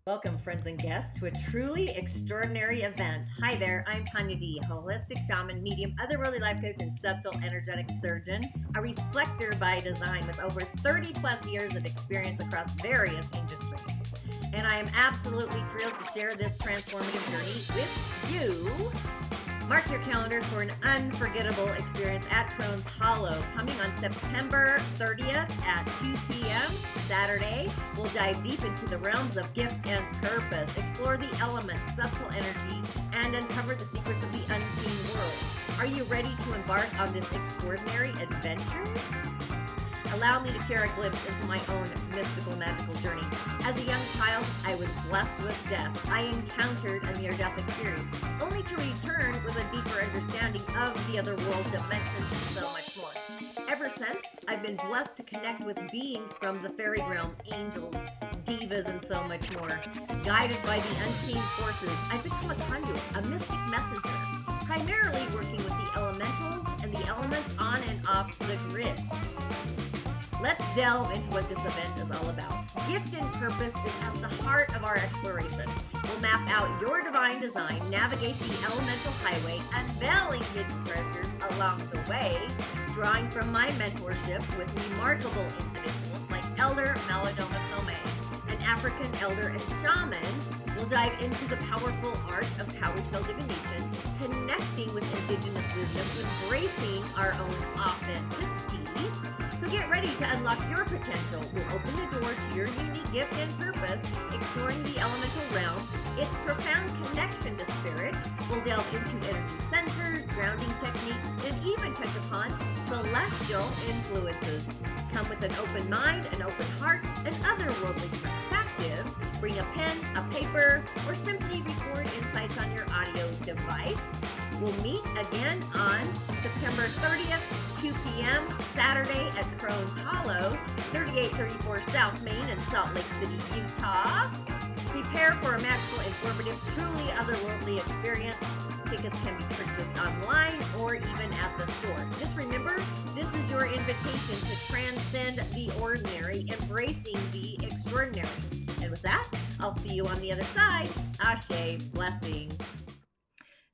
Welcome, friends and guests, to a truly extraordinary event. Hi there, I'm Tanya D, holistic shaman, medium, otherworldly life coach, and subtle energetic surgeon, a reflector by design with over 30 plus years of experience across various industries. And I am absolutely thrilled to share this transformative journey with you. Mark your calendars for an unforgettable experience at Crohn's Hollow, coming on September 30th at 2 p.m. Saturday. We'll dive deep into the realms of gift and purpose, explore the elements, subtle energy, and uncover the secrets of the unseen world. Are you ready to embark on this extraordinary adventure? Allow me to share a glimpse into my own mystical, magical journey. As a young child, I was blessed with death. I encountered a near-death experience, only to return with a deeper understanding of the other world dimensions and so much more. Ever since, I've been blessed to connect with beings from the fairy realm, angels, divas, and so much more. Guided by the unseen forces, I've become a conduit, a mystic messenger, primarily working with the elementals and the elements on and off the grid. Let's delve into what this event is all about. Gift and purpose is at the heart of our exploration. We'll map out your divine design, navigate the elemental highway, unveiling hidden treasures along the way, drawing from my mentorship with remarkable individuals like Elder Malidoma Somé, an African elder and shaman. We'll dive into the powerful art of PowerShell divination, connecting with indigenous wisdom, embracing our own authenticity. So get ready to unlock your potential. We'll open the door to your unique gift and purpose, exploring the elemental realm, its profound connection to spirit. We'll delve into energy centers, grounding techniques, and even touch upon celestial influences. Come with an open mind, an open heart, an otherworldly perspective. Bring a pen, a paper, or simply record insights on your audio device. We'll meet again on September 30th, 2 p.m. Saturday at Crohn's Hollow, 3834 South Main in Salt Lake City, Utah. Prepare for a magical, informative, truly otherworldly experience. Tickets can be purchased online or even at the store. Just remember, this is your invitation to transcend the ordinary, embracing the extraordinary. And with that, I'll see you on the other side. Ashe, blessing.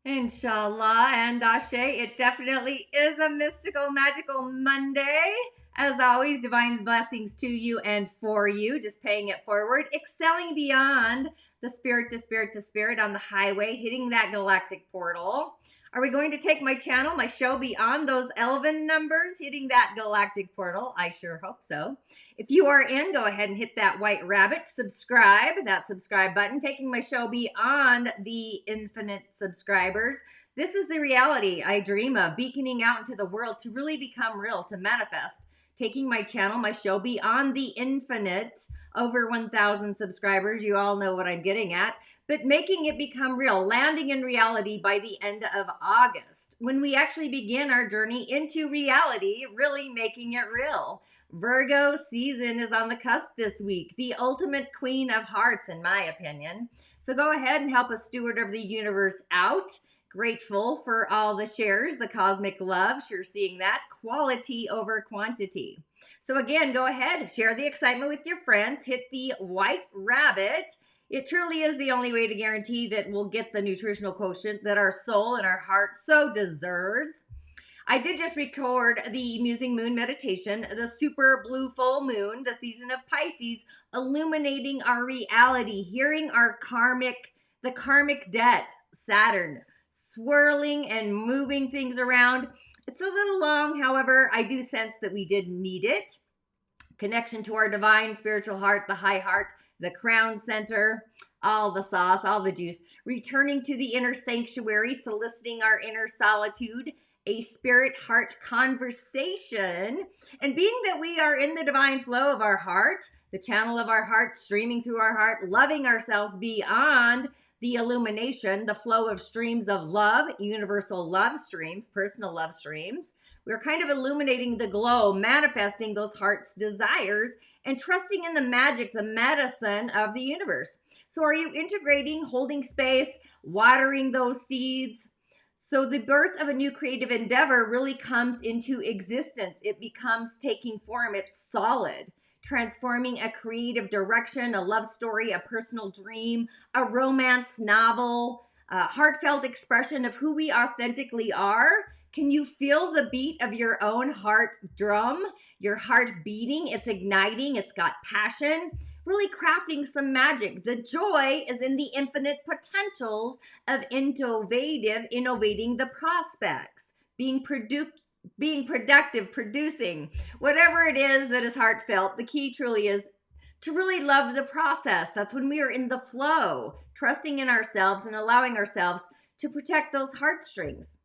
Inshallah and Ashe, it definitely is a mystical, magical Monday. As always, divine's blessings to you and for you, just paying it forward, excelling beyond the spirit to spirit to spirit on the highway, hitting that galactic portal. Are we going to take my channel, my show beyond those elven numbers, hitting that galactic portal? I sure hope so. If you are in, go ahead and hit that white rabbit, subscribe, that subscribe button, taking my show beyond the infinite subscribers. This is the reality I dream of, beaconing out into the world to really become real, to manifest. Taking my channel, my show beyond the infinite, over 1,000 subscribers. You all know what I'm getting at. But making it become real, landing in reality by the end of August, when we actually begin our journey into reality, really making it real. Virgo season is on the cusp this week, the ultimate queen of hearts, in my opinion. So go ahead and help a steward of the universe out. Grateful for all the shares, the cosmic love. Sure seeing that. Quality over quantity. So again, go ahead, share the excitement with your friends. Hit the white rabbit. It truly is the only way to guarantee that we'll get the nutritional quotient that our soul and our heart so deserves. I did just record the Musing Moon meditation, the super blue full moon, the season of Pisces, illuminating our reality, hearing our the karmic debt, Saturn, swirling and moving things around. It's a little long, however, I do sense that we did need it. Connection to our divine spiritual heart, the high heart, the crown center, all the sauce, all the juice. Returning to the inner sanctuary, soliciting our inner solitude, a spirit heart conversation. And being that we are in the divine flow of our heart, the channel of our heart streaming through our heart, loving ourselves beyond the illumination, the flow of streams of love, universal love streams, personal love streams. We're kind of illuminating the glow, manifesting those heart's desires, and trusting in the magic, the medicine of the universe. So are you integrating, holding space, watering those seeds? So the birth of a new creative endeavor really comes into existence. It becomes taking form. It's solid. transforming a creative direction, a love story, a personal dream, a romance novel, a heartfelt expression of who we authentically are. Can you feel the beat of your own heart drum, your heart beating? It's igniting, it's got passion, really crafting some magic. The joy is in the infinite potentials of innovating the prospects, being productive, producing, whatever it is that is heartfelt. The key truly is to really love the process. That's when we are in the flow, trusting in ourselves and allowing ourselves to protect those heartstrings.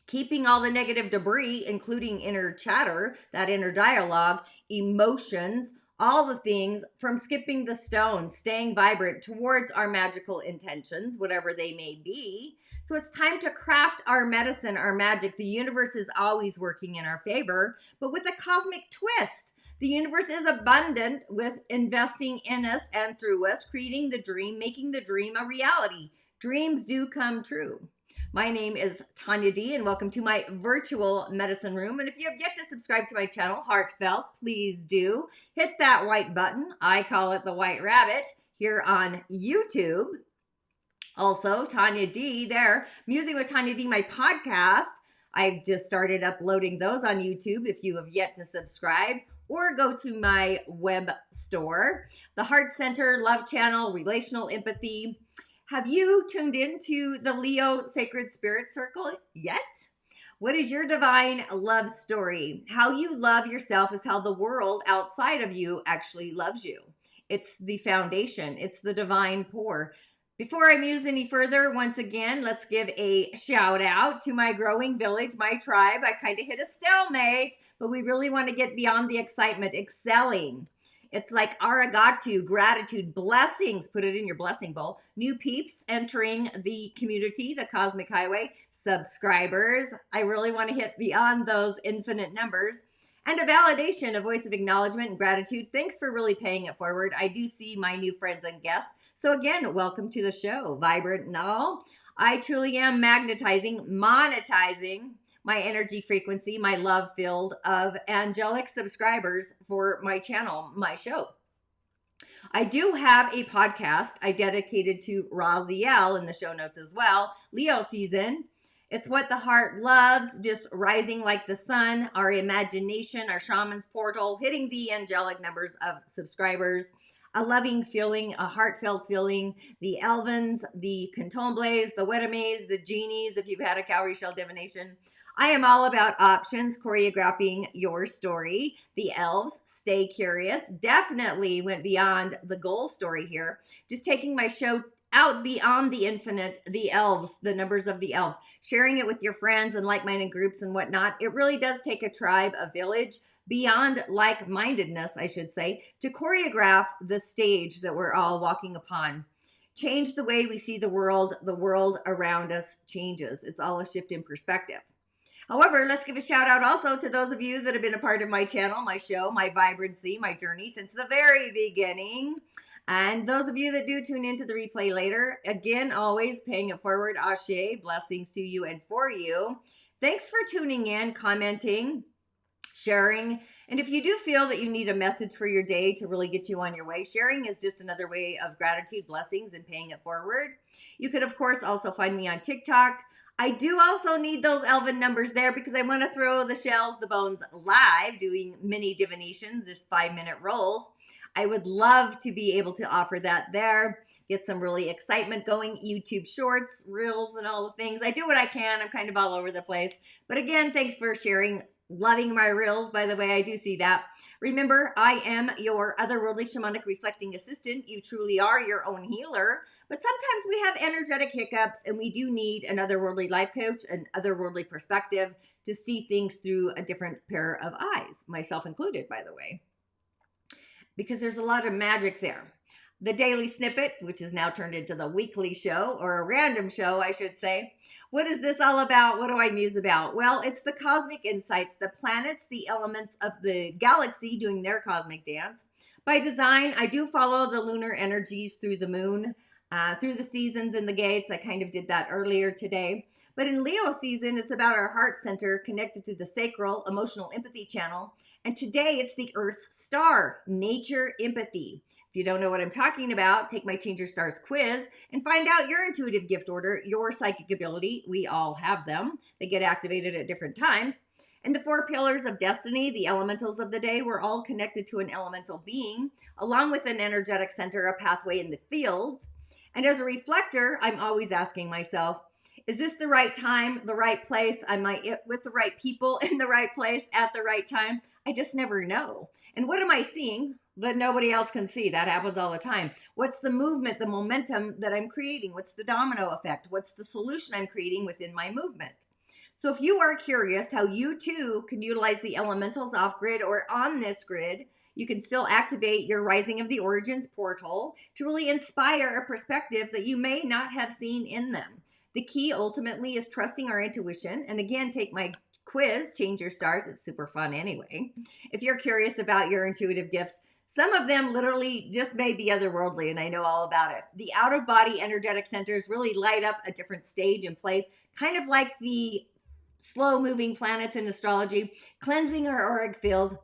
Keeping all the negative debris, including inner chatter, that inner dialogue, emotions, all the things, from skipping the stone, staying vibrant towards our magical intentions, whatever they may be. So it's time to craft our medicine, our magic. The universe is always working in our favor, but with a cosmic twist. The universe is abundant with investing in us and through us, creating the dream, making the dream a reality. Dreams do come true. My name is Tanya D, and welcome to my virtual medicine room. And if you have yet to subscribe to my channel, Heartfelt, please do. Hit that white button. I call it the white rabbit here on YouTube. Also, Tanya D there. Musing with Tanya D, my podcast. I've just started uploading those on YouTube if you have yet to subscribe, or go to my web store, the Heart Center, Love Channel, Relational Empathy. Have you tuned into the Leo Sacred Spirit Circle yet? What is your divine love story? How you love yourself is how the world outside of you actually loves you. It's the foundation. It's the divine pour. Before I muse any further, once again, let's give a shout out to my growing village, my tribe. I kind of hit a stalemate, but we really want to get beyond the excitement, excelling. It's like arigatu, gratitude, blessings. Put it in your blessing bowl. New peeps entering the community, the Cosmic Highway. Subscribers. I really want to hit beyond those infinite numbers. And a validation, a voice of acknowledgement and gratitude. Thanks for really paying it forward. I do see my new friends and guests. So again, welcome to the show. Vibrant and all. I truly am magnetizing, monetizing my energy frequency, my love field of angelic subscribers for my channel, my show. I do have a podcast I dedicated to Raziel in the show notes as well, Leo season. It's what the heart loves, just rising like the sun, our imagination, our shaman's portal, hitting the angelic numbers of subscribers, a loving feeling, a heartfelt feeling, the elvens, the cantombles, the wetames, the genies, if you've had a cowrie shell divination. I am all about options, choreographing your story. The elves, stay curious. Definitely went beyond the goal story here. Just taking my show out beyond the infinite, the elves, the numbers of the elves, sharing it with your friends and like-minded groups and whatnot. It really does take a tribe, a village, beyond like-mindedness, I should say, to choreograph the stage that we're all walking upon. Change the way we see the world around us changes. It's all a shift in perspective. However, let's give a shout out also to those of you that have been a part of my channel, my show, my vibrancy, my journey since the very beginning. And those of you that do tune into the replay later, again, always paying it forward. Ashe, blessings to you and for you. Thanks for tuning in, commenting, sharing. And if you do feel that you need a message for your day to really get you on your way, sharing is just another way of gratitude, blessings, and paying it forward. You could, of course, also find me on TikTok. I do also need those elven numbers there because I want to throw the shells, the bones live, doing mini divinations, just 5-minute rolls. I would love to be able to offer that there, get some really excitement going, YouTube shorts, reels, and all the things. I do what I can. I'm kind of all over the place. But again, thanks for sharing. Loving my reels, by the way, I do see that. Remember, I am your otherworldly shamanic reflecting assistant. You truly are your own healer. But sometimes we have energetic hiccups and we do need an otherworldly life coach, an otherworldly perspective to see things through a different pair of eyes, myself included, by the way. Because there's a lot of magic there. The daily snippet, which is now turned into the weekly show, or a random show, I should say. What is this all about? What do I muse about? Well, it's the cosmic insights, the planets, the elements of the galaxy doing their cosmic dance. By design, I do follow the lunar energies through the moon, through the seasons and the gates. I kind of did that earlier today. But in Leo season, it's about our heart center connected to the sacral emotional empathy channel And today it's the Earth Star, nature empathy. If you don't know what I'm talking about, take my Change Your Stars quiz and find out your intuitive gift order, your psychic ability. We all have them. They get activated at different times. And the 4 pillars of destiny, the elementals of the day, we're all connected to an elemental being, along with an energetic center, a pathway in the fields. And as a reflector, I'm always asking myself, is this the right time, the right place? Am I with the right people in the right place at the right time? I just never know. And what am I seeing that nobody else can see? That happens all the time. What's the movement, the momentum that I'm creating? What's the domino effect? What's the solution I'm creating within my movement? So if you are curious how you too can utilize the elementals off grid or on this grid, you can still activate your Rising of the Origins portal to really inspire a perspective that you may not have seen in them. The key ultimately is trusting our intuition. And again, take my quiz, Change Your Stars. It's super fun anyway. If you're curious about your intuitive gifts, some of them literally just may be otherworldly, and I know all about it. The out-of-body energetic centers really light up a different stage and place, kind of like the slow-moving planets in astrology, cleansing our auric field,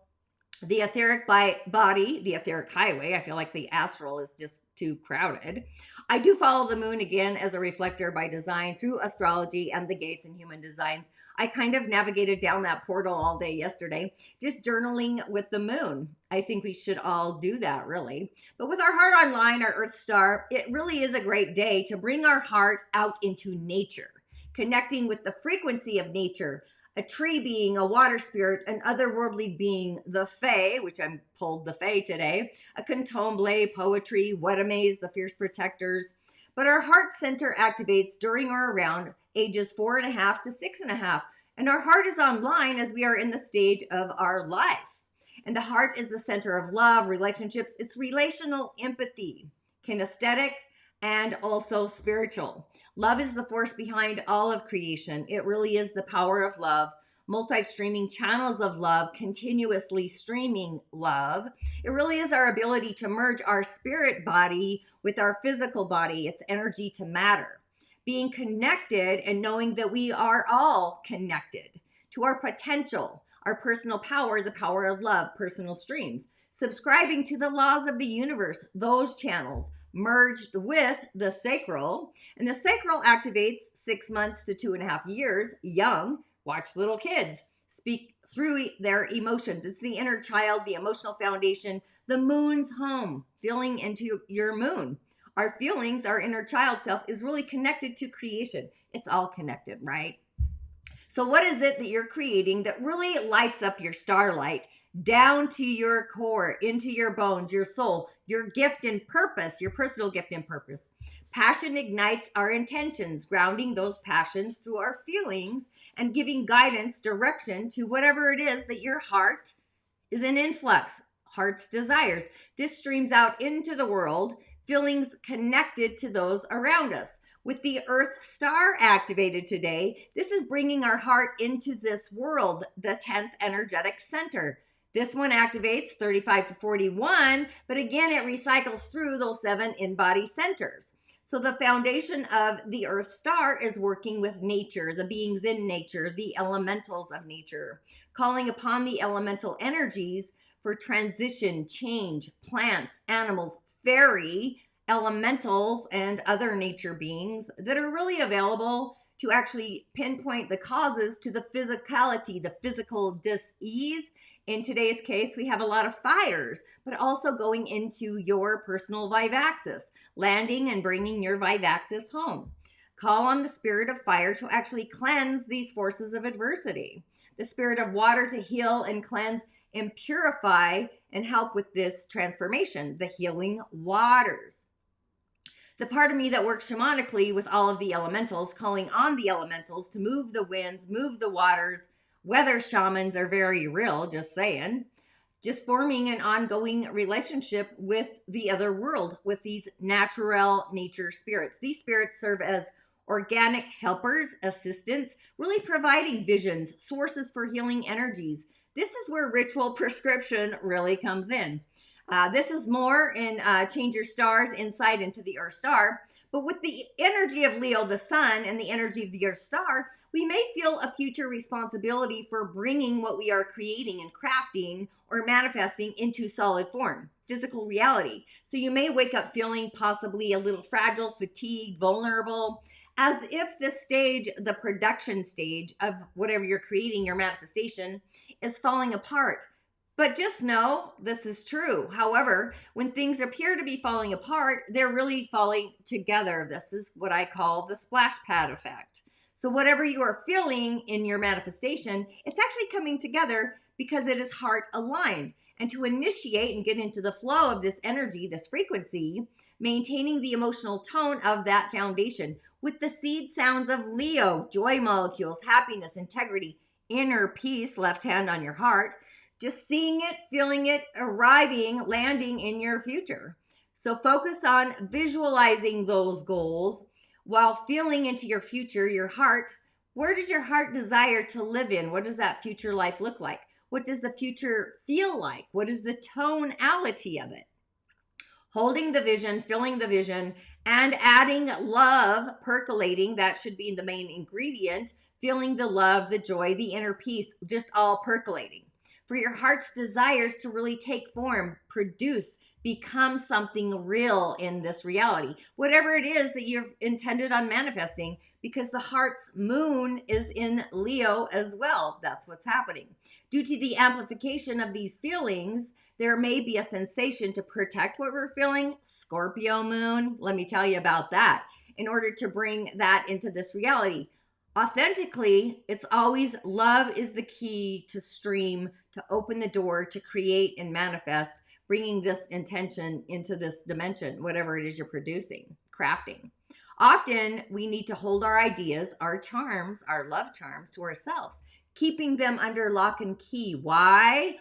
the etheric body, the etheric highway. I feel like the astral is just too crowded. I do follow the moon again as a reflector by design through astrology and the gates and human designs. I kind of navigated down that portal all day yesterday, just journaling with the moon. I think we should all do that, really. But with our heart online, our Earth Star, it really is a great day to bring our heart out into nature, connecting with the frequency of nature, a tree being, a water spirit, an otherworldly being, the Fae, which I'm pulled the Fae today, a candomblé, poetry, Wedamaze, the fierce protectors. But our heart center activates during or around ages 4.5 to 6.5. And our heart is online as we are in the stage of our life. And the heart is the center of love, relationships. It's relational empathy, kinesthetic, and also spiritual. Love is the force behind all of creation. It really is the power of love, multi-streaming channels of love, continuously streaming love. It really is our ability to merge our spirit body with our physical body, its energy to matter. Being connected and knowing that we are all connected to our potential, our personal power, the power of love, personal streams. Subscribing to the laws of the universe, those channels, merged with the sacral. And the sacral activates 6 months to 2.5 years, young. Watch little kids speak through their emotions. It's the inner child, the emotional foundation, the moon's home, feeling into your moon. Our feelings, our inner child self is really connected to creation. It's all connected, right? So what is it that you're creating that really lights up your starlight down to your core, into your bones, your soul, your gift and purpose, your personal gift and purpose? Passion ignites our intentions, grounding those passions through our feelings and giving guidance, direction to whatever it is that your heart is in influx, heart's desires. This streams out into the world, feelings connected to those around us. With the Earth Star activated today, this is bringing our heart into this world, the 10th energetic center. This one activates 35 to 41, but again, it recycles through those 7 in-body centers. So the foundation of the Earth Star is working with nature, the beings in nature, the elementals of nature, calling upon the elemental energies for transition, change, plants, animals, fairy, elementals, and other nature beings that are really available to actually pinpoint the causes to the physicality, the physical dis-ease. In today's case, we have a lot of fires, but also going into your personal vivaxis, landing and bringing your vivaxis home. Call on the spirit of fire to actually cleanse these forces of adversity. The spirit of water to heal and cleanse and purify and help with this transformation, the healing waters. The part of me that works shamanically with all of the elementals, calling on the elementals to move the winds, move the waters. Weather shamans are very real, just saying. Just forming an ongoing relationship with the other world, with these natural nature spirits. These spirits serve as organic helpers, assistants, really providing visions, sources for healing energies. This is where ritual prescription really comes in. This is more in Change Your Stars, Insight into the Earth Star. But with the energy of Leo, the sun, and the energy of your star, we may feel a future responsibility for bringing what we are creating and crafting or manifesting into solid form, physical reality. So you may wake up feeling possibly a little fragile, fatigued, vulnerable, as if the stage, the production stage of whatever you're creating, your manifestation, is falling apart. But just know this is true. However, when things appear to be falling apart, they're really falling together. This is what I call the splash pad effect. So, whatever you are feeling in your manifestation, it's actually coming together because it is heart aligned. And to initiate and get into the flow of this energy, this frequency, maintaining the emotional tone of that foundation with the seed sounds of Leo, joy molecules, happiness, integrity, inner peace, left hand on your heart, just seeing it, feeling it, arriving, landing in your future. So focus on visualizing those goals while feeling into your future, your heart. Where does your heart desire to live in? What does that future life look like? What does the future feel like? What is the tonality of it? Holding the vision, feeling the vision, and adding love, percolating, that should be the main ingredient, feeling the love, the joy, the inner peace, just all percolating. For your heart's desires to really take form, produce, become something real in this reality. Whatever it is that you've intended on manifesting, because the heart's moon is in Leo as well. That's what's happening. Due to the amplification of these feelings, there may be a sensation to protect what we're feeling. Scorpio moon, let me tell you about that. In order to bring that into this reality, authentically, it's always love is the key to stream, to open the door, to create and manifest, bringing this intention into this dimension, whatever it is you're producing, crafting. Often we need to hold our ideas, our charms, our love charms to ourselves, keeping them under lock and key. Why?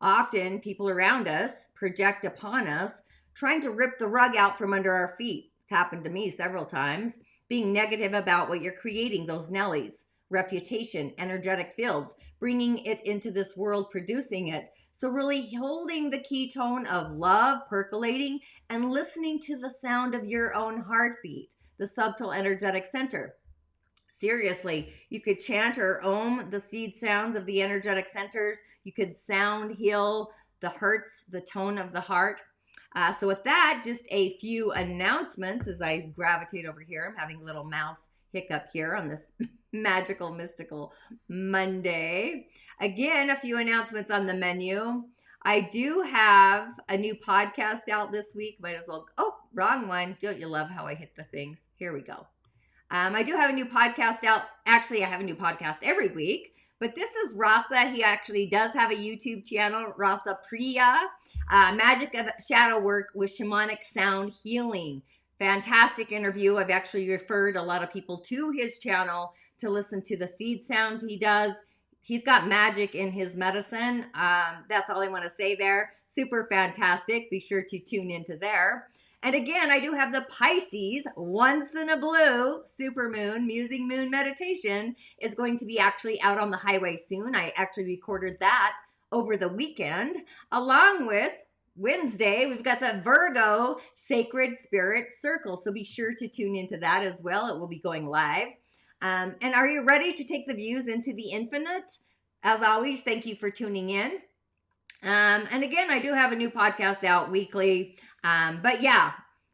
Often people around us project upon us, trying to rip the rug out from under our feet. It's happened to me several times. Being negative about what you're creating, those Nellies, reputation, energetic fields, bringing it into this world, producing it. So really holding the key tone of love, percolating, and listening to the sound of your own heartbeat, the subtle energetic center. Seriously, you could chant or om the seed sounds of the energetic centers. You could sound heal the hertz, the tone of the heart. So with that, just a few announcements as I gravitate over here. I'm having a little mouse hiccup here on this magical, mystical Monday. Again, a few announcements on the menu. I do have a new podcast out this week. Might as well, wrong one. Don't you love how I hit the things? Here we go. I do have a new podcast out. Actually, I have a new podcast every week. But this is Rasa. He actually does have a YouTube channel, Rasa Priya, Magic of Shadow Work with Shamanic Sound Healing. Fantastic interview. I've actually referred a lot of people to his channel to listen to the seed sound he does. He's got magic in his medicine. That's all I want to say there. Super fantastic. Be sure to tune into there. And again, I do have the Pisces Once in a Blue Supermoon Musing Moon Meditation is going to be actually out on the highway soon. I actually recorded that over the weekend, along with Wednesday, we've got the Virgo Sacred Spirit Circle. So be sure to tune into that as well. It will be going live. And are you ready to take the views into the infinite? As always, thank you for tuning in. And again, I do have a new podcast out weekly. But yeah,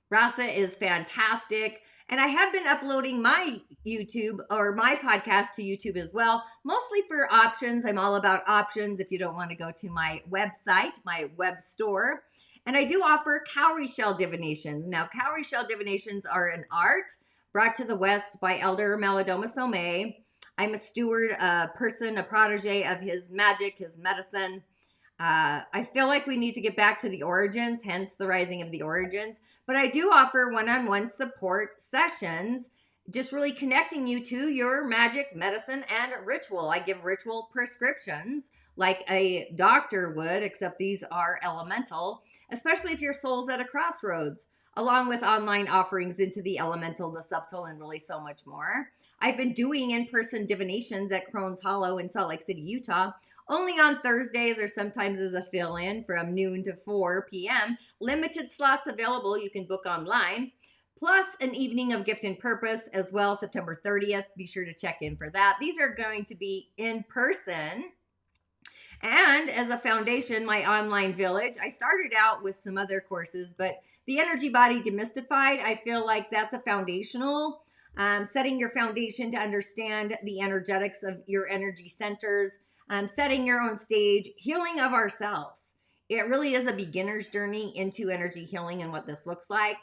Rasa is fantastic. And I have been uploading my YouTube or my podcast to YouTube as well, mostly for options. I'm all about options if you don't want to go to my website, my web store. And I do offer cowrie shell divinations. Now, cowrie shell divinations are an art brought to the West by Elder Malidoma Somé. I'm a steward, a person, a protege of his magic, his medicine. I feel like we need to get back to the origins, hence the rising of the origins. But I do offer one-on-one support sessions, just really connecting you to your magic, medicine, and ritual. I give ritual prescriptions like a doctor would, except these are elemental, especially if your soul's at a crossroads, along with online offerings into the elemental, the subtle, and really so much more. I've been doing in-person divinations at Crohn's Hollow in Salt Lake City, Utah, only on Thursdays or sometimes as a fill-in from noon to 4 p.m. Limited slots available. You can book online. plus an evening of gift and purpose as well, September 30th. Be sure to check in for that. These are going to be in person. And as a foundation, my online village, I started out with some other courses, but the Energy Body Demystified, I feel like that's a foundational, setting your foundation to understand the energetics of your energy centers, setting your own stage, healing of ourselves. It really is a beginner's journey into energy healing and what this looks like.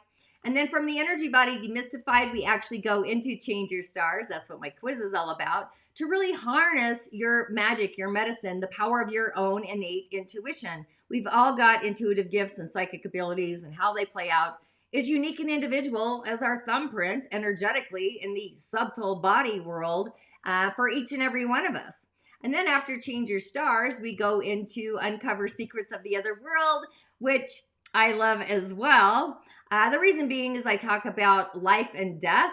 And then from the Energy Body Demystified, we actually go into Change Your Stars. That's what my quiz is all about, to really harness your magic, your medicine, the power of your own innate intuition. We've all got intuitive gifts and psychic abilities, and how they play out is unique and individual as our thumbprint energetically in the subtle body world for each and every one of us. And then after Change Your Stars, we go into Uncover Secrets of the Other World, which I love as well. The reason being is I talk about life and death.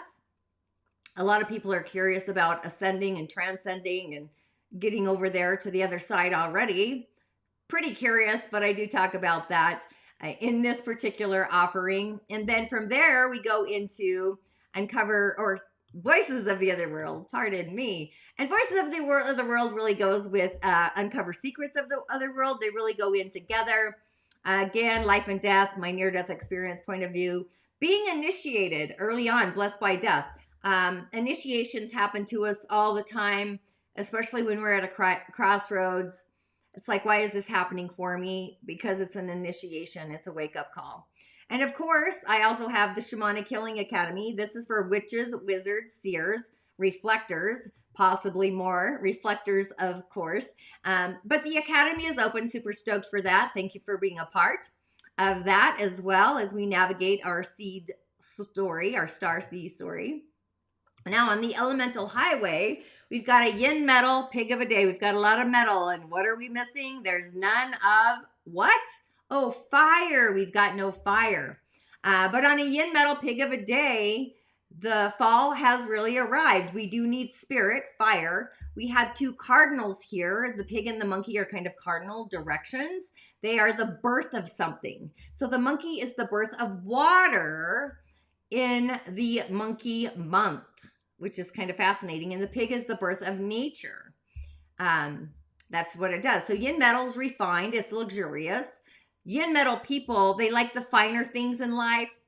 A lot of people are curious about ascending and transcending and getting over there to the other side already. Pretty curious, but I do talk about that in this particular offering. And then from there, we go into Uncover or Voices of the Other World, pardon me. And Voices of the World really goes with Uncover Secrets of the Other World. They really go in together. Again, life and death, my near-death experience point of view. Being initiated early on, blessed by death. Initiations happen to us all the time, especially when we're at a crossroads. It's like, why is this happening for me? Because it's an initiation. It's a wake-up call. And of course, I also have the Shamanic Healing Academy. This is for witches, wizards, seers, reflectors, possibly more reflectors, of course. But the Academy is open. Super stoked for that. Thank you for being a part of that, as well as we navigate our seed story, our star seed story. Now on the elemental highway, we've got a yin metal pig of a day. We've got a lot of metal. And what are we missing? There's none of what? Oh, fire. We've got no fire. But on a yin metal pig of a day, the fall has really arrived. We do need spirit, fire. We have two cardinals here. The pig and the monkey are kind of cardinal directions. They are the birth of something. So the monkey is the birth of water in the monkey month, which is kind of fascinating. And the pig is the birth of nature. That's what it does. So yin metal is refined. It's luxurious. Yin metal people, they like the finer things in life.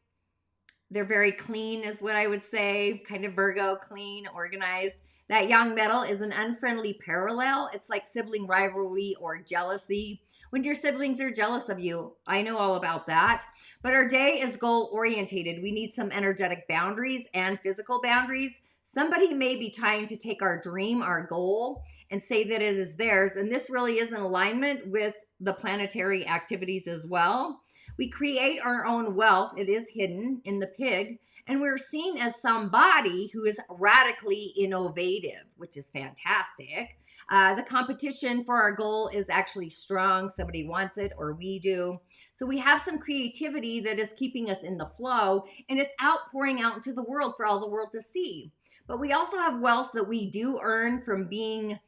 They're very clean is what I would say. Kind of Virgo, clean, organized. That yang metal is an unfriendly parallel. It's like sibling rivalry or jealousy. When your siblings are jealous of you, I know all about that. But our day is goal orientated. We need some energetic boundaries and physical boundaries. Somebody may be trying to take our dream, our goal, and say that it is theirs. And this really is in alignment with the planetary activities as well. We create our own wealth. It is hidden in the pig. And we're seen as somebody who is radically innovative, which is fantastic. The competition for our goal is actually strong. Somebody wants it or we do. So we have some creativity that is keeping us in the flow, and it's outpouring out into the world for all the world to see. But we also have wealth that we do earn from being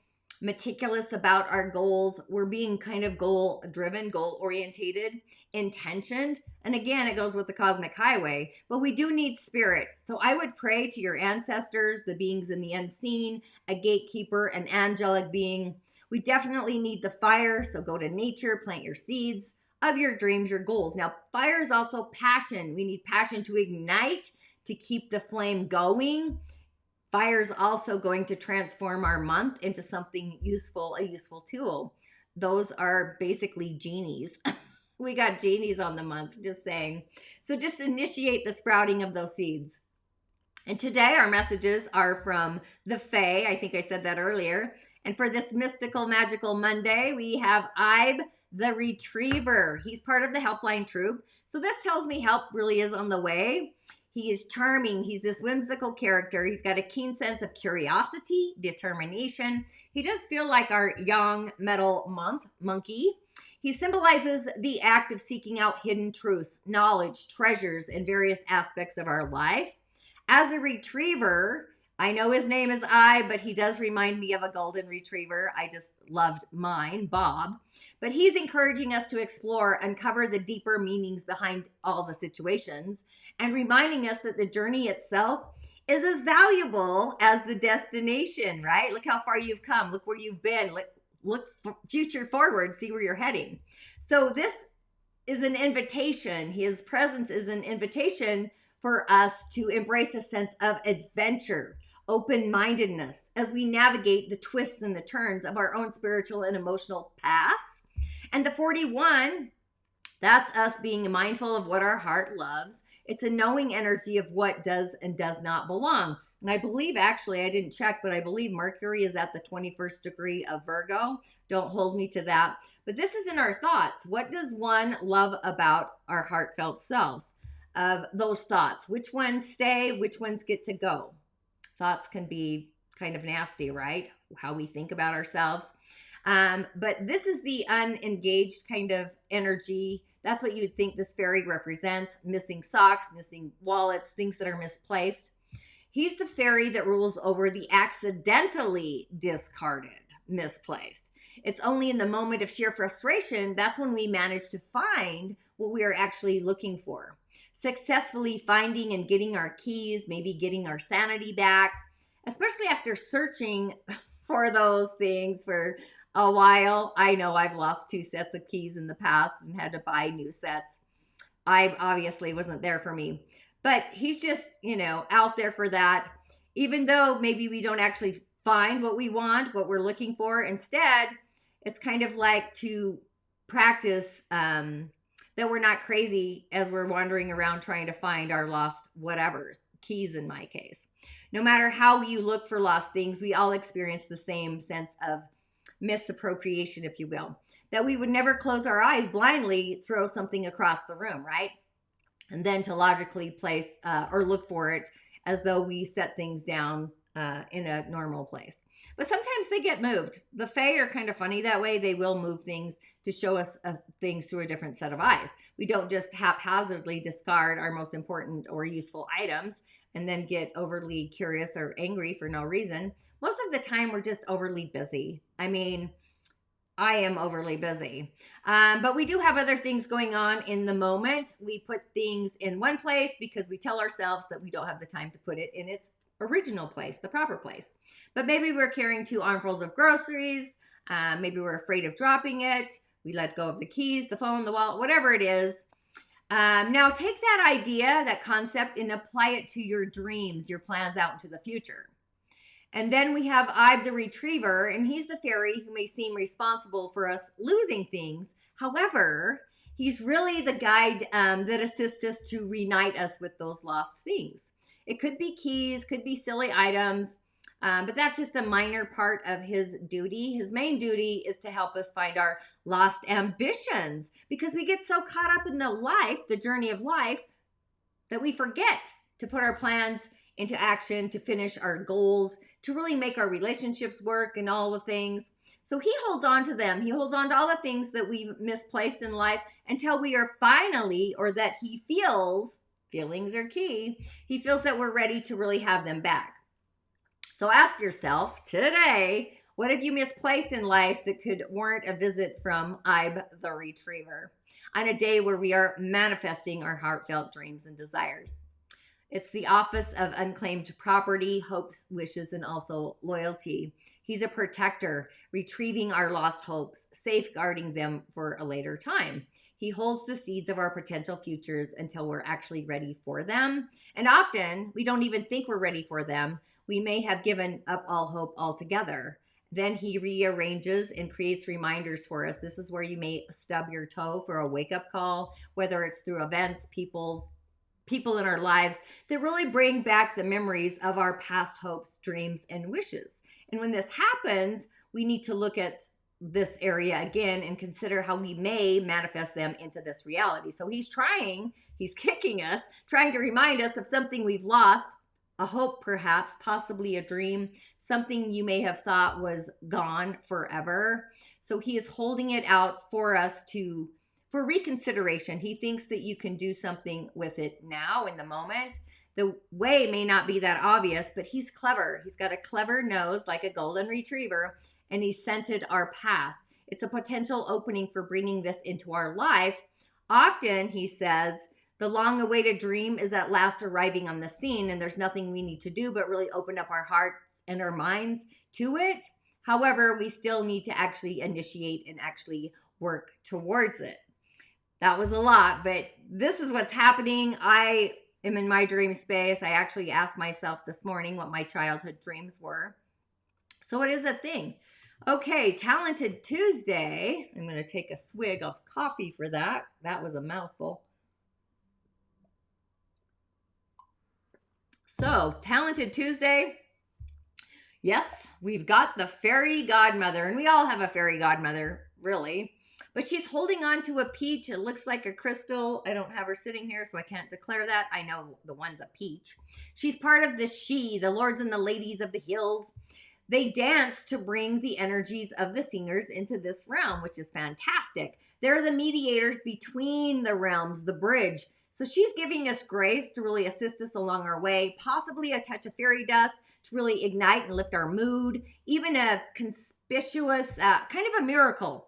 meticulous about our goals. We're being kind of goal driven, goal orientated, intentioned. And again, it goes with the cosmic highway, but we do need spirit. So I would pray to your ancestors, the beings in the unseen, a gatekeeper, an angelic being. We definitely need the fire. So go to nature, plant your seeds of your dreams, your goals. Now, fire is also passion. We need passion to ignite, to keep the flame going. Fire is also going to transform our month into something useful, a useful tool. Those are basically genies. We got genies on the month, just saying. So just initiate the sprouting of those seeds. And today our messages are from the Fae. I think I said that earlier. And for this mystical, magical Monday, we have Ibe the Retriever. He's part of the Helpline Troop. So this tells me help really is on the way. He is charming. He's this whimsical character. He's got a keen sense of curiosity, determination. He does feel like our young metal monkey. He symbolizes the act of seeking out hidden truths, knowledge, treasures in various aspects of our life. As a retriever, I know his name is but he does remind me of a golden retriever. I just loved mine, Bob. But he's encouraging us to explore, uncover the deeper meanings behind all the situations. and reminding us that the journey itself is as valuable as the destination, right? Look how far you've come. Look where you've been. Look future forward, see where you're heading. So this is an invitation. His presence is an invitation for us to embrace a sense of adventure, open-mindedness as we navigate the twists and the turns of our own spiritual and emotional paths. And the 41, that's us being mindful of what our heart loves. It's a knowing energy of what does and does not belong. And I believe, actually, I didn't check, but I believe Mercury is at the 21st degree of Virgo. Don't hold me to that. But this is in our thoughts. What does one love about our heartfelt selves? Of those thoughts, which ones stay, which ones get to go? Thoughts can be kind of nasty, right? How we think about ourselves. But this is the unengaged kind of energy. That's what you would think this fairy represents. Missing socks, missing wallets, things that are misplaced. He's the fairy that rules over the accidentally discarded, misplaced. It's only in the moment of sheer frustration, that's when we manage to find what we are actually looking for. Successfully finding and getting our keys, maybe getting our sanity back, especially after searching for those things for a while. I know I've lost 2 sets of keys in the past and had to buy new sets. I obviously wasn't there for me. But he's just, out there for that, even though maybe we don't actually find what we want, what we're looking for. Instead, it's kind of like to practice that we're not crazy as we're wandering around trying to find our lost whatevers, keys in my case. No matter how you look for lost things, we all experience the same sense of misappropriation, if you will, that we would never close our eyes, blindly throw something across the room, right? And then to logically place or look for it as though we set things down in a normal place. But sometimes they get moved. The Fae are kind of funny that way. They will move things to show us things through a different set of eyes. We don't just haphazardly discard our most important or useful items and then get overly curious or angry for no reason. Most of the time, we're just overly busy. I mean, I am overly busy. But we do have other things going on in the moment. We put things in one place because we tell ourselves that we don't have the time to put it in its original place, the proper place. But maybe we're carrying 2 armfuls of groceries. Maybe we're afraid of dropping it. We let go of the keys, the phone, the wallet, whatever it is. Now take that idea, that concept, and apply it to your dreams, your plans out into the future. And then we have Ibe the Retriever, and he's the fairy who may seem responsible for us losing things. However, he's really the guide that assists us to reunite us with those lost things. It could be keys, could be silly items, but that's just a minor part of his duty. His main duty is to help us find our lost ambitions, because we get so caught up in the journey of life, that we forget to put our plans into action, to finish our goals, to really make our relationships work and all the things. So he holds on to them. He holds on to all the things that we've misplaced in life until we are finally, or that he feels, feelings are key, he feels that we're ready to really have them back. So ask yourself today, what have you misplaced in life that could warrant a visit from Ibe the Retriever on a day where we are manifesting our heartfelt dreams and desires? It's the Office of Unclaimed Property, Hopes, Wishes, and also Loyalty. He's a protector, retrieving our lost hopes, safeguarding them for a later time. He holds the seeds of our potential futures until we're actually ready for them. And often, we don't even think we're ready for them. We may have given up all hope altogether. Then he rearranges and creates reminders for us. This is where you may stub your toe for a wake-up call, whether it's through events, people in our lives that really bring back the memories of our past hopes, dreams, and wishes. And when this happens, we need to look at this area again and consider how we may manifest them into this reality. So he's kicking us, trying to remind us of something we've lost, a hope perhaps, possibly a dream, something you may have thought was gone forever. So he is holding it out for us for reconsideration. He thinks that you can do something with it now in the moment. The way may not be that obvious, but he's clever. He's got a clever nose like a golden retriever, and he scented our path. It's a potential opening for bringing this into our life. Often, he says, The long-awaited dream is at last arriving on the scene, and there's nothing we need to do but really open up our hearts and our minds to it. However, we still need to actually initiate and actually work towards it. That was a lot, but this is what's happening. I am in my dream space. I actually asked myself this morning what my childhood dreams were. So it is a thing. Okay, Talented Tuesday. I'm going to take a swig of coffee for that. That was a mouthful. So, Talented Tuesday. Yes, we've got the fairy godmother, and we all have a fairy godmother, really. But she's holding on to a peach. It looks like a crystal. I don't have her sitting here, so I can't declare that. I know the one's a peach. She's part of the the lords and the ladies of the hills. They dance to bring the energies of the singers into this realm, which is fantastic. They're the mediators between the realms, the bridge. So she's giving us grace to really assist us along our way, possibly a touch of fairy dust to really ignite and lift our mood, even a conspicuous, kind of a miracle,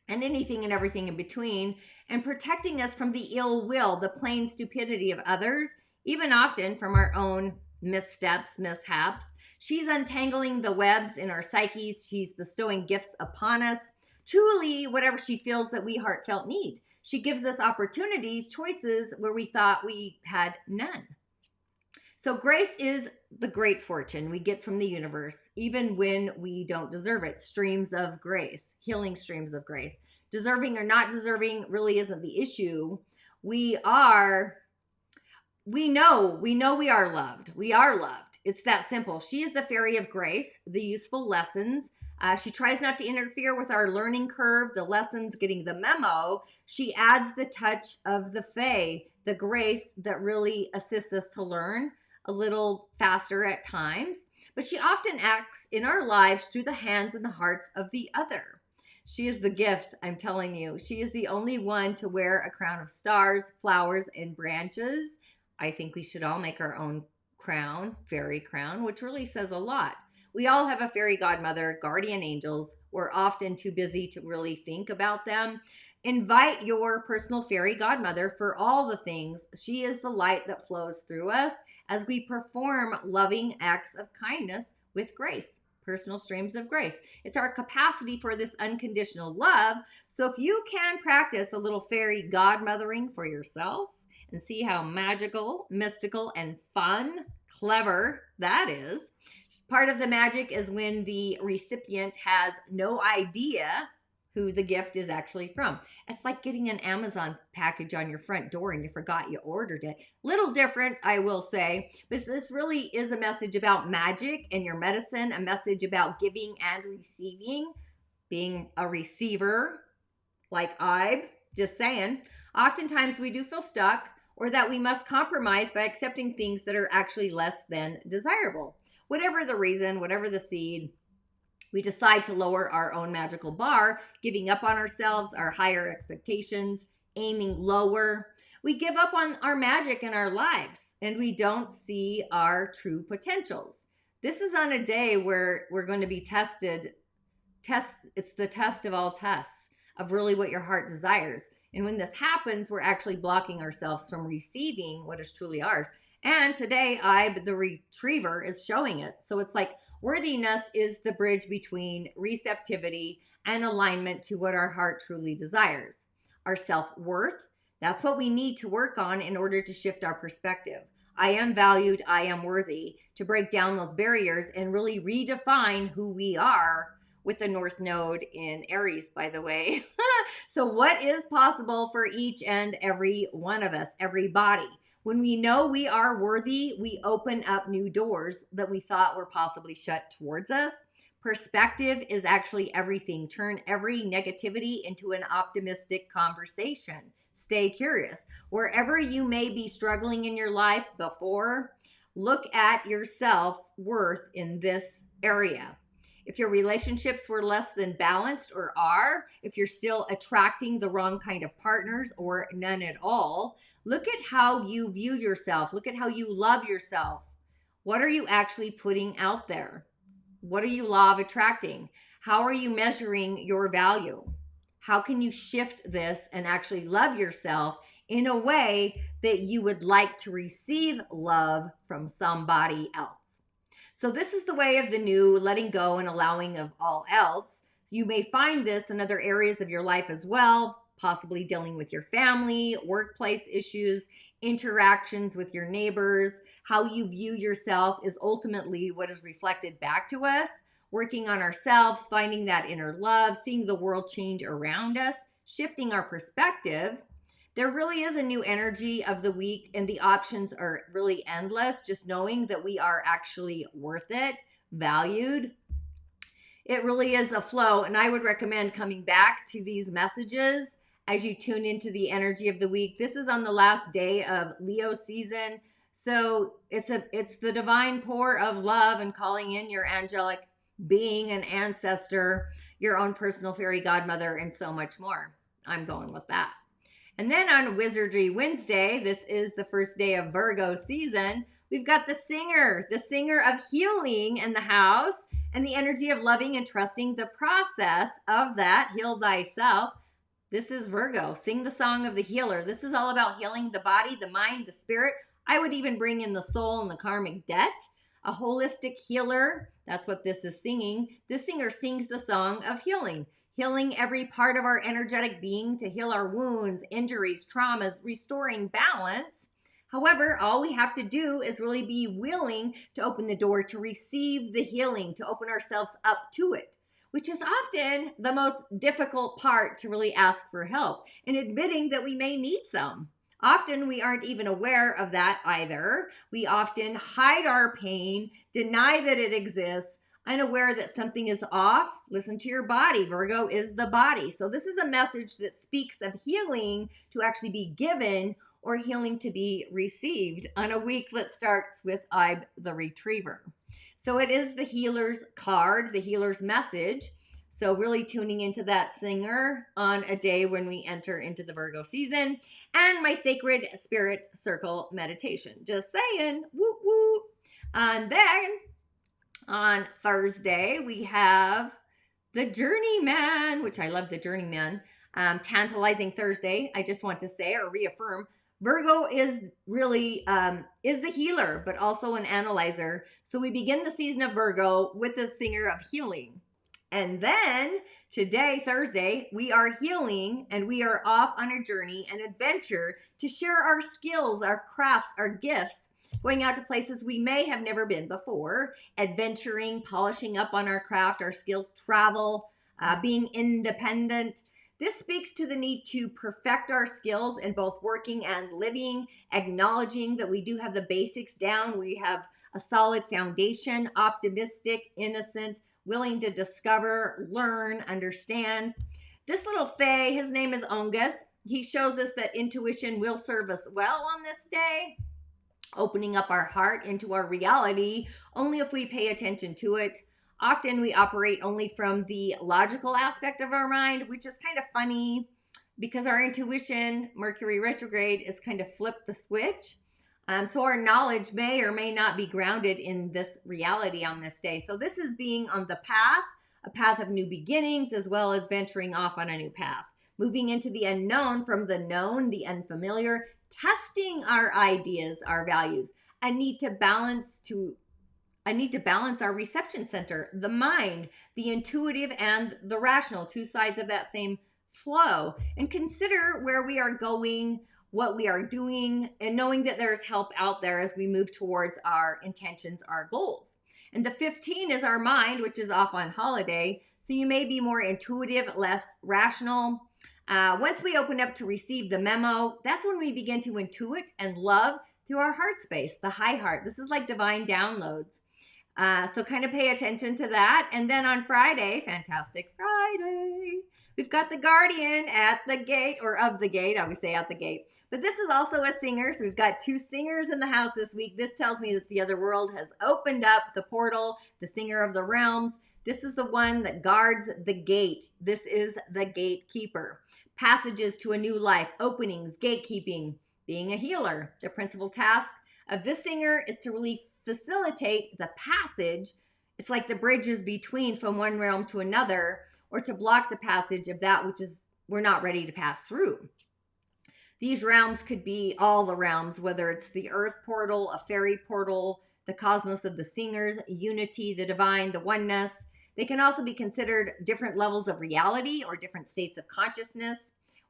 and anything and everything in between, and protecting us from the ill will, the plain stupidity of others, even often from our own missteps, mishaps. She's untangling the webs in our psyches. She's bestowing gifts upon us, truly whatever she feels that we heartfelt need. She gives us opportunities, choices where we thought we had none. So grace is the great fortune we get from the universe, even when we don't deserve it. Streams of grace, healing streams of grace. Deserving or not deserving really isn't the issue. We know we are loved. We are loved. It's that simple. She is the fairy of grace, the useful lessons. She tries not to interfere with our learning curve, the lessons, getting the memo. She adds the touch of the fae, the grace that really assists us to learn a little faster at times. But she often acts in our lives through the hands and the hearts of the other. She is the gift, I'm telling you. She is the only one to wear a crown of stars, flowers, and branches. I think we should all make our own crown, fairy crown, which really says a lot. We all have a fairy godmother, guardian angels. We're often too busy to really think about them. Invite your personal fairy godmother for all the things. She is the light that flows through us as we perform loving acts of kindness with grace, personal streams of grace. It's our capacity for this unconditional love. So if you can practice a little fairy godmothering for yourself and see how magical, mystical, and fun, clever that is. Part of the magic is when the recipient has no idea who the gift is actually from. It's like getting an Amazon package on your front door and you forgot you ordered it. Little different, I will say, but this really is a message about magic and your medicine, a message about giving and receiving, being a receiver, like I'm just saying. Oftentimes we do feel stuck or that we must compromise by accepting things that are actually less than desirable. Whatever the reason, whatever the seed, we decide to lower our own magical bar, giving up on ourselves, our higher expectations, aiming lower. We give up on our magic in our lives and we don't see our true potentials. This is on a day where we're going to be tested. It's the test of all tests of really what your heart desires. And when this happens, we're actually blocking ourselves from receiving what is truly ours. And today, the retriever, is showing it. So it's like worthiness is the bridge between receptivity and alignment to what our heart truly desires. Our self-worth, that's what we need to work on in order to shift our perspective. I am valued, I am worthy, to break down those barriers and really redefine who we are with the North Node in Aries, by the way. So what is possible for each and every one of us, everybody? When we know we are worthy, we open up new doors that we thought were possibly shut towards us. Perspective is actually everything. Turn every negativity into an optimistic conversation. Stay curious. Wherever you may be struggling in your life before, look at your self-worth in this area. If your relationships were less than balanced or are, if you're still attracting the wrong kind of partners or none at all, look at how you view yourself. Look at how you love yourself. What are you actually putting out there? What are you law of attracting? How are you measuring your value? How can you shift this and actually love yourself in a way that you would like to receive love from somebody else. So this is the way of the new, letting go and allowing of all else. You may find this in other areas of your life as well, possibly dealing with your family, workplace issues, interactions with your neighbors. How you view yourself is ultimately what is reflected back to us. Working on ourselves, finding that inner love, seeing the world change around us, shifting our perspective. There really is a new energy of the week, and the options are really endless. Just knowing that we are actually worth it, valued. It really is a flow, and I would recommend coming back to these messages as you tune into the energy of the week. This is on the last day of Leo season, so it's the divine pour of love and calling in your angelic being, an ancestor, your own personal fairy godmother, and so much more. I'm going with that. And then on Wizardry Wednesday, this is the first day of Virgo season, we've got the singer of healing in the house, and the energy of loving and trusting the process of that. Heal thyself. This is Virgo. Sing the song of the healer. This is all about healing the body, the mind, the spirit. I would even bring in the soul and the karmic debt. A holistic healer. That's what this is singing. This singer sings the song of healing. Healing every part of our energetic being to heal our wounds, injuries, traumas, restoring balance. However, all we have to do is really be willing to open the door to receive the healing, to open ourselves up to it, which is often the most difficult part, to really ask for help and admitting that we may need some. Often we aren't even aware of that either. We often hide our pain, deny that it exists, unaware that something is off. Listen to your body. Virgo is the body. So this is a message that speaks of healing to actually be given or healing to be received on a week that starts with Ibe the Retriever. So it is the healer's card, the healer's message. So really tuning into that singer on a day when we enter into the Virgo season, and my sacred spirit circle meditation. Just saying, woo woo. And then on Thursday, we have the Journeyman, which I love the Journeyman. Tantalizing Thursday, I just want to say or reaffirm, Virgo is really is the healer, but also an analyzer. So we begin the season of Virgo with the singer of healing. And then today, Thursday, we are healing and we are off on a journey, an adventure to share our skills, our crafts, our gifts, going out to places we may have never been before, adventuring, polishing up on our craft, our skills, travel, being independent. This speaks to the need to perfect our skills in both working and living, acknowledging that we do have the basics down. We have a solid foundation, optimistic, innocent, willing to discover, learn, understand. This little fae, his name is Ongus. He shows us that intuition will serve us well on this day, opening up our heart into our reality only if we pay attention to it. Often we operate only from the logical aspect of our mind, which is kind of funny because our intuition, Mercury retrograde, is kind of flipped the switch. So our knowledge may or may not be grounded in this reality on this day. So this is being on the path, a path of new beginnings, as well as venturing off on a new path. Moving into the unknown from the known, the unfamiliar, testing our ideas, our values. I need to balance our reception center, the mind, the intuitive and the rational, two sides of that same flow, and consider where we are going, what we are doing, and knowing that there's help out there as we move towards our intentions, our goals. And the 15 is our mind, which is off on holiday. So you may be more intuitive, less rational. Once we open up to receive the memo, that's when we begin to intuit and love through our heart space, the high heart. This is like divine downloads. So kind of pay attention to that. And then on Friday, Fantastic Friday, we've got the guardian at the gate, or of the gate. I always say at the gate. But this is also a singer. So we've got two singers in the house this week. This tells me that the other world has opened up the portal, the singer of the realms. This is the one that guards the gate. This is the gatekeeper. Passages to a new life, openings, gatekeeping, being a healer. The principal task of this singer is to really facilitate the passage. It's like the bridges between from one realm to another, or to block the passage of that which is we're not ready to pass through. These realms could be all the realms, whether it's the earth portal, a fairy portal, the cosmos of the singers, unity, the divine, the oneness. They can also be considered different levels of reality or different states of consciousness,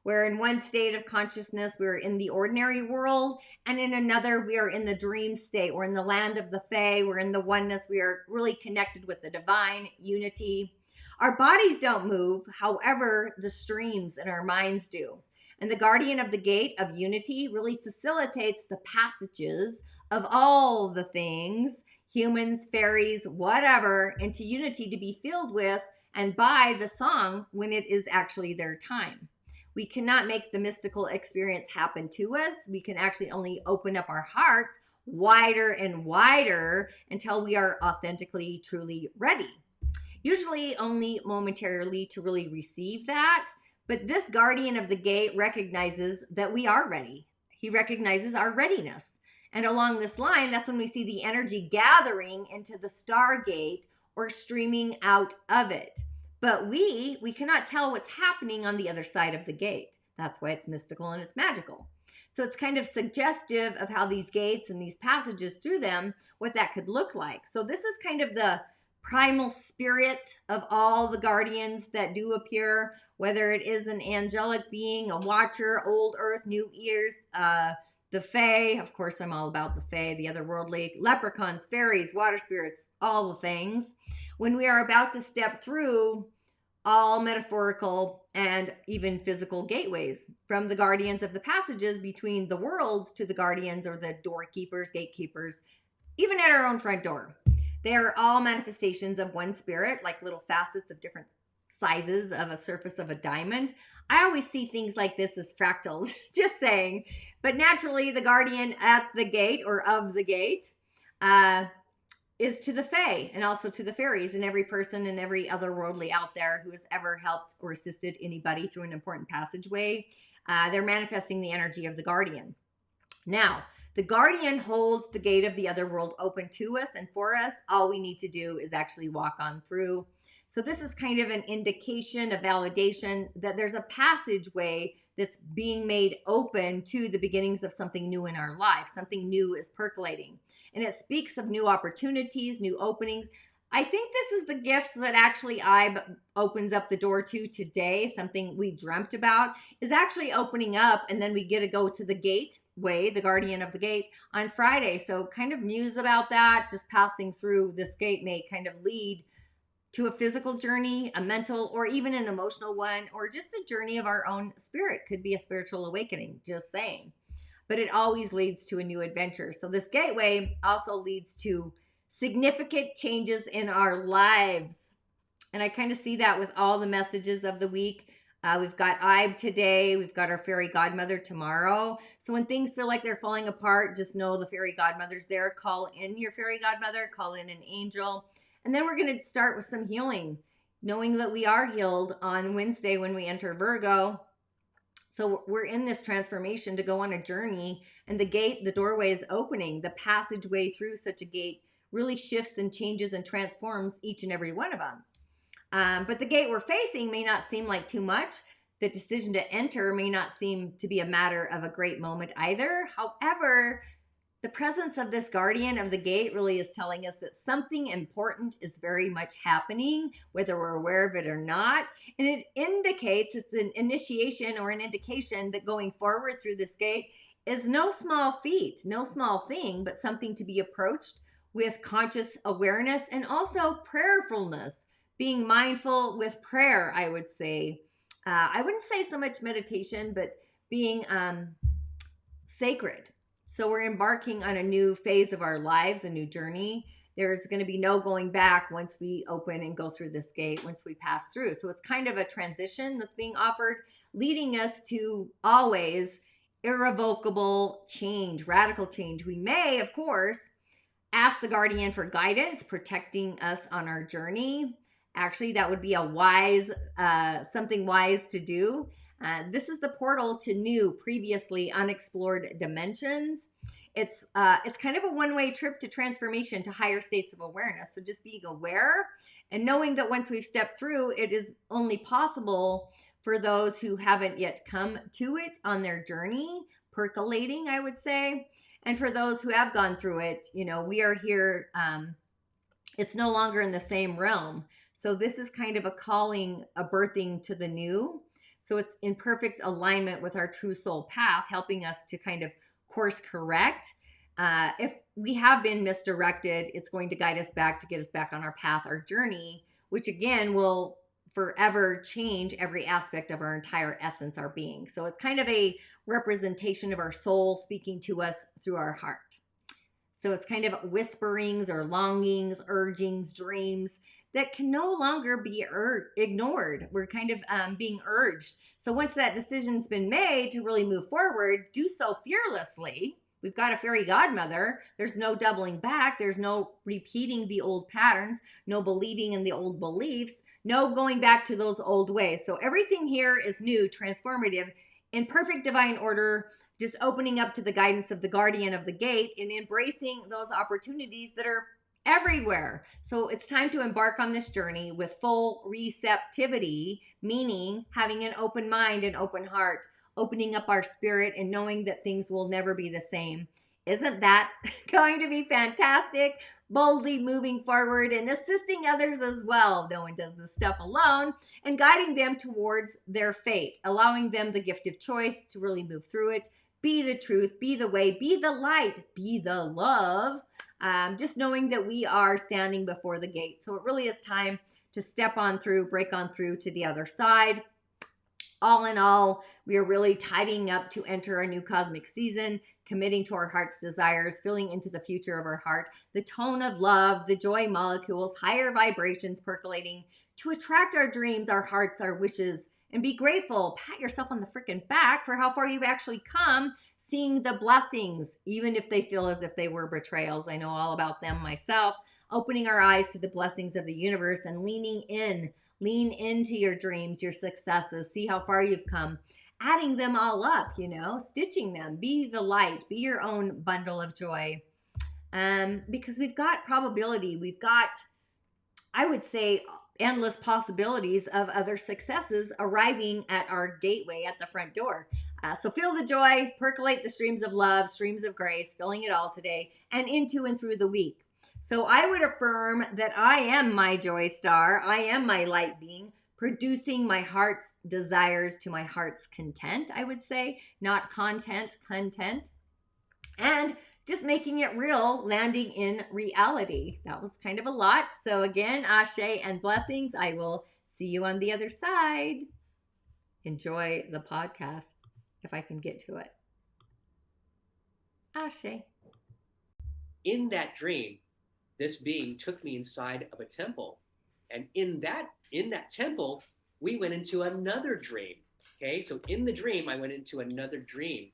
where in one state of consciousness, we're in the ordinary world, and in another, we are in the dream state. We're in the land of the Fae, we're in the oneness, we are really connected with the divine, unity. Our bodies don't move, however, the streams in our minds do. And the guardian of the gate of unity really facilitates the passages of all the things, humans, fairies, whatever, into unity to be filled with and by the song when it is actually their time. We cannot make the mystical experience happen to us. We can actually only open up our hearts wider and wider until we are authentically, truly ready. Usually only momentarily to really receive that. But this guardian of the gate recognizes that we are ready. He recognizes our readiness. And along this line, that's when we see the energy gathering into the stargate or streaming out of it. But we cannot tell what's happening on the other side of the gate. That's why it's mystical and it's magical. So it's kind of suggestive of how these gates and these passages through them, what that could look like. So this is kind of the primal spirit of all the guardians that do appear, whether it is an angelic being, a watcher, old earth, new earth, the Fae. Of course, I'm all about the Fae, the otherworldly, leprechauns, fairies, water spirits, all the things. When we are about to step through all metaphorical and even physical gateways, from the guardians of the passages between the worlds to the guardians or the doorkeepers, gatekeepers, even at our own front door. They are all manifestations of one spirit, like little facets of different sizes of a surface of a diamond. I always see things like this as fractals, just saying. But naturally, the guardian at the gate or of the gate is to the Fae and also to the fairies and every person and every otherworldly out there who has ever helped or assisted anybody through an important passageway. They're manifesting the energy of the guardian. Now, the guardian holds the gate of the other world open to us and for us. All we need to do is actually walk on through. So this is kind of an indication, a validation that there's a passageway that's being made open to the beginnings of something new in our life. Something new is percolating. And it speaks of new opportunities, new openings. I think this is the gift that actually opens up the door to today. Something we dreamt about is actually opening up, and then we get to go to the gateway, the guardian of the gate, on Friday. So kind of muse about that. Just passing through this gate may kind of lead to a physical journey, a mental, or even an emotional one, or just a journey of our own spirit. Could be a spiritual awakening, just saying. But it always leads to a new adventure. So this gateway also leads to significant changes in our lives. And I kind of see that with all the messages of the week. We've got Ibe today. We've got our fairy godmother tomorrow. So when things feel like they're falling apart, just know the fairy godmother's there. Call in your fairy godmother. Call in an angel. And then we're going to start with some healing, knowing that we are healed on Wednesday when we enter Virgo. So we're in this transformation to go on a journey, and the gate, the doorway is opening. The passageway through such a gate really shifts and changes and transforms each and every one of them. But the gate we're facing may not seem like too much. The decision to enter may not seem to be a matter of a great moment either. However, the presence of this guardian of the gate really is telling us that something important is very much happening, whether we're aware of it or not. And it indicates, it's an initiation or an indication that going forward through this gate is no small feat, no small thing, but something to be approached with conscious awareness and also prayerfulness, being mindful with prayer, I would say. I wouldn't say so much meditation, but being sacred. So we're embarking on a new phase of our lives, a new journey. There's going to be no going back once we open and go through this gate, once we pass through. So it's kind of a transition that's being offered, leading us to always irrevocable change, radical change. We may, of course, ask the guardian for guidance, protecting us on our journey. Actually, that would be a wise, something wise to do. This is the portal to new, previously unexplored dimensions. It's kind of a one-way trip to transformation to higher states of awareness. So just being aware and knowing that once we've stepped through, it is only possible for those who haven't yet come to it on their journey, percolating, I would say. And for those who have gone through it, we are here. It's no longer in the same realm. So this is kind of a calling, a birthing to the new. So it's in perfect alignment with our true soul path, helping us to kind of course correct. If we have been misdirected, it's going to guide us back to get us back on our path, our journey, which again will forever change every aspect of our entire essence, our being. So it's kind of a representation of our soul speaking to us through our heart. So it's kind of whisperings or longings, urgings, dreams that can no longer be ignored. We're kind of being urged. So once that decision's been made to really move forward, do so fearlessly. We've got a fairy godmother. There's no doubling back. There's no repeating the old patterns, no believing in the old beliefs, no going back to those old ways. So everything here is new, transformative, in perfect divine order, just opening up to the guidance of the guardian of the gate and embracing those opportunities that are everywhere. So it's time to embark on this journey with full receptivity, meaning having an open mind and open heart, opening up our spirit and knowing that things will never be the same. Isn't that going to be fantastic? Boldly moving forward and assisting others as well. No one does this stuff alone, and guiding them towards their fate, allowing them the gift of choice to really move through it. Be the truth, be the way, be the light, be the love. Just knowing that we are standing before the gate. So it really is time to step on through, break on through to the other side. All in all, we are really tidying up to enter a new cosmic season, committing to our heart's desires, filling into the future of our heart, the tone of love, the joy molecules, higher vibrations percolating to attract our dreams, our hearts, our wishes, and be grateful. Pat yourself on the freaking back for how far you've actually come, seeing the blessings, even if they feel as if they were betrayals. I know all about them myself. Opening our eyes to the blessings of the universe and leaning in. Lean into your dreams, your successes, see how far you've come, adding them all up, stitching them. Be the light, be your own bundle of joy. Because we've got probability, we've got, I would say, endless possibilities of other successes arriving at our gateway at the front door. So feel the joy, percolate the streams of love, streams of grace, filling it all today and into and through the week. So I would affirm that I am my joy star. I am my light being, producing my heart's desires to my heart's content, I would say, not content. And just making it real, landing in reality. That was kind of a lot. So again, ashe and blessings. I will see you on the other side. Enjoy the podcast if I can get to it. Ashe. In that dream, this being took me inside of a temple. And in that temple, we went into another dream. Okay, so in the dream, I went into another dream.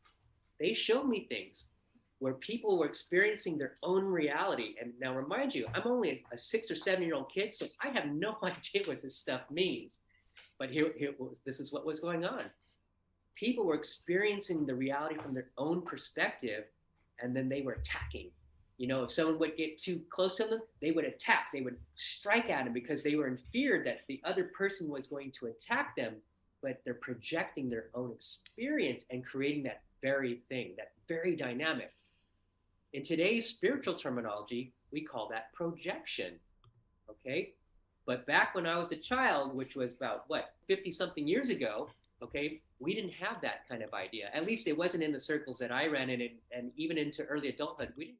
They showed me things where people were experiencing their own reality. And now remind you, I'm only a 6 or 7-year-old kid, so I have no idea what this stuff means. But this is what was going on. People were experiencing the reality from their own perspective, and then they were attacking. If someone would get too close to them, they would attack. They would strike at them because they were in fear that the other person was going to attack them, but they're projecting their own experience and creating that very thing, that very dynamic. In today's spiritual terminology, we call that projection, okay? But back when I was a child, which was about, 50-something years ago, okay, we didn't have that kind of idea. At least it wasn't in the circles that I ran in, and even into early adulthood, we didn't